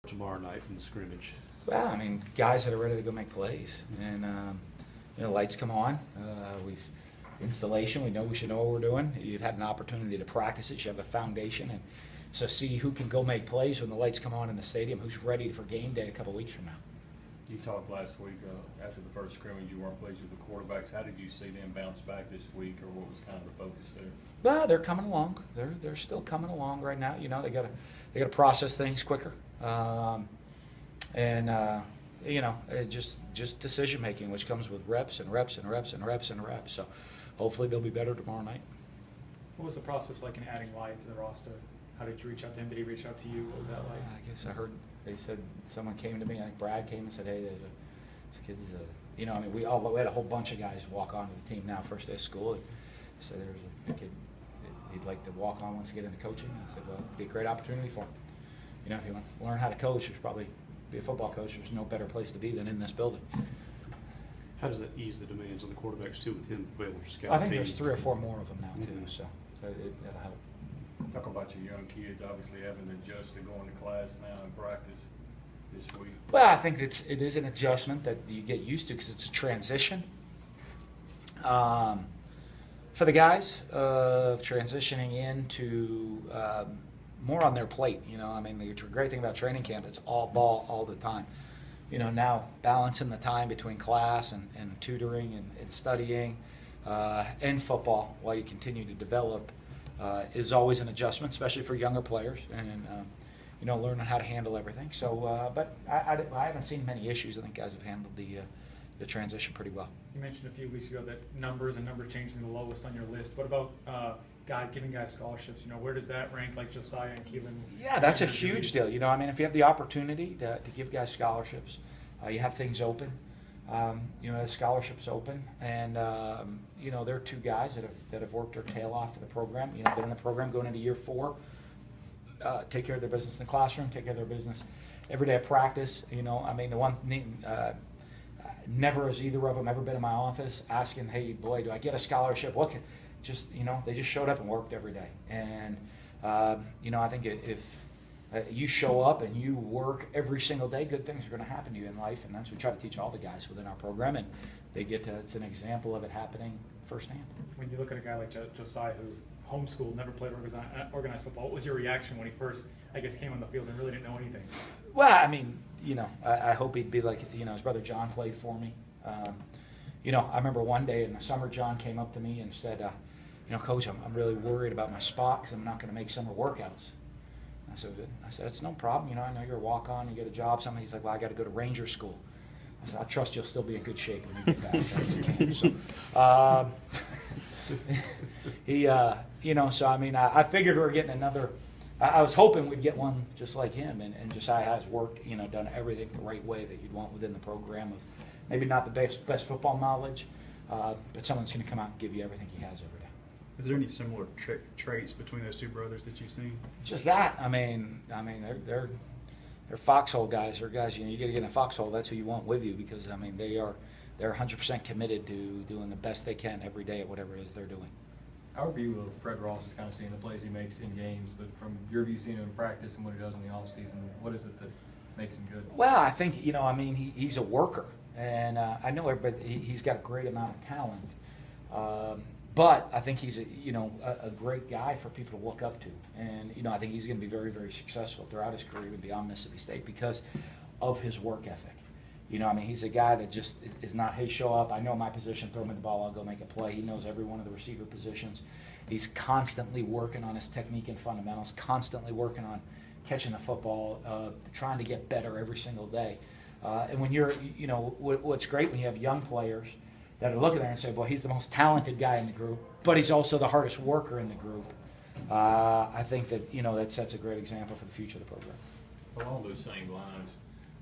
tomorrow night from the scrimmage? Well, I mean, guys that are ready to go make plays, and lights come on. We've installation. We should know what we're doing. You've had an opportunity to practice it. You have a foundation, and so see who can go make plays when the lights come on in the stadium. Who's ready for game day a couple weeks from now? You talked last week after the first scrimmage. You weren't pleased with the quarterbacks. How did you see them bounce back this week, or what was kind of the focus there? Well, they're coming along. They're still coming along right now. They gotta process things quicker, just decision making, which comes with reps and reps and reps and reps and reps. So hopefully they'll be better tomorrow night. What was the process like in adding Wyatt to the roster? How did you reach out to him? Did he reach out to you? What was that like? I guess I heard they said someone came to me. I think Brad came and said, "Hey, this kid's we had a whole bunch of guys walk onto the team now first day of school." And so there's a kid he'd like to walk on once to get into coaching. And I said, "Well, it'd be a great opportunity for him. If you want to learn how to coach, there's probably be a football coach. There's no better place to be than in this building." How does that ease the demands on the quarterbacks too, with him to be able to scout? I think there's 3 or 4 more of them now too, Mm-hmm. so that'll help. Talk about your young kids, obviously having to adjust to going to class now and practice this week. Well, I think it is an adjustment that you get used to because it's a transition. For the guys, transitioning into more on their plate. The great thing about training camp, it's all ball all the time. Now balancing the time between class and tutoring and studying and football while you continue to develop is always an adjustment, especially for younger players, and learning how to handle everything. So, but I haven't seen many issues. I think guys have handled the transition pretty well. You mentioned a few weeks ago that number changes is the lowest on your list. What about giving guys scholarships? Where does that rank, like Josiah and Keelan? Yeah, that's a huge deal. If you have the opportunity to give guys scholarships, you have things open. The scholarship's open, and there are 2 guys that have worked their tail off for the program. Been in the program going into year 4. Take care of their business in the classroom. Take care of their business every day at practice. The one never has either of them ever been in my office asking, "Hey, boy, do I get a scholarship?" They just showed up and worked every day. And I think if you show up and you work every single day, good things are going to happen to you in life, and that's what we try to teach all the guys within our program, and it's an example of it happening firsthand. When you look at a guy like Josiah, who homeschooled, never played organized football, what was your reaction when he first, came on the field and really didn't know anything? Well, I hope he'd be like, his brother John played for me. I remember one day in the summer, John came up to me and said, "Coach, I'm really worried about my spot because I'm not going to make summer workouts." I said, "It's no problem. I know you're a walk-on, you get a job, something." He's like, "Well, I got to go to Ranger school." I said, "I trust you'll still be in good shape when you get back." I figured we were getting another. I was hoping we'd get one just like him, and Josiah has worked, done everything the right way that you'd want within the program of maybe not the best football knowledge, but someone's going to come out and give you everything he has every day. Is there any similar traits between those 2 brothers that you've seen? Just that. They're foxhole guys. They're guys. You got to get in a foxhole. That's who you want with you because they're 100% committed to doing the best they can every day at whatever it is they're doing. Our view of Fred Ross is kind of seeing the plays he makes in games, but from your view, seeing him in practice and what he does in the off season, what is it that makes him good? Well, I think he's a worker, and I know everybody. He's got a great amount of talent. But I think he's a great guy for people to look up to, and I think he's going to be very, very successful throughout his career even beyond Mississippi State because of his work ethic. He's a guy that just is not, "Hey, show up. I know my position. Throw me the ball. I'll go make a play." He knows every one of the receiver positions. He's constantly working on his technique and fundamentals. Constantly working on catching the football, trying to get better every single day. And when you're, what's great when you have young players that are looking there and say, "Well, he's the most talented guy in the group, but he's also the hardest worker in the group." I think that that sets a great example for the future of the program. Along those same lines,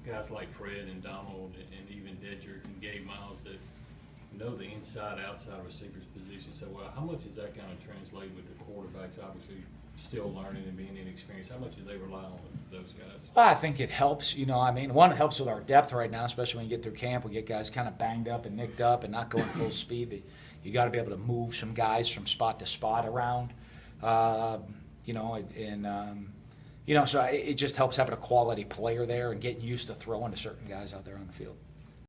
guys like Fred and Donald and even Dedrick and Gabe Miles that know the inside outside receivers position so well, how much is that kind of translate with the quarterbacks obviously still learning and being inexperienced? How much do they rely on those guys? Well, I think it helps. One, it helps with our depth right now, especially when you get through camp. We get guys kind of banged up and nicked up and not going full speed. You got to be able to move some guys from spot to spot around. you know, so it just helps having a quality player there and getting used to throwing to certain guys out there on the field.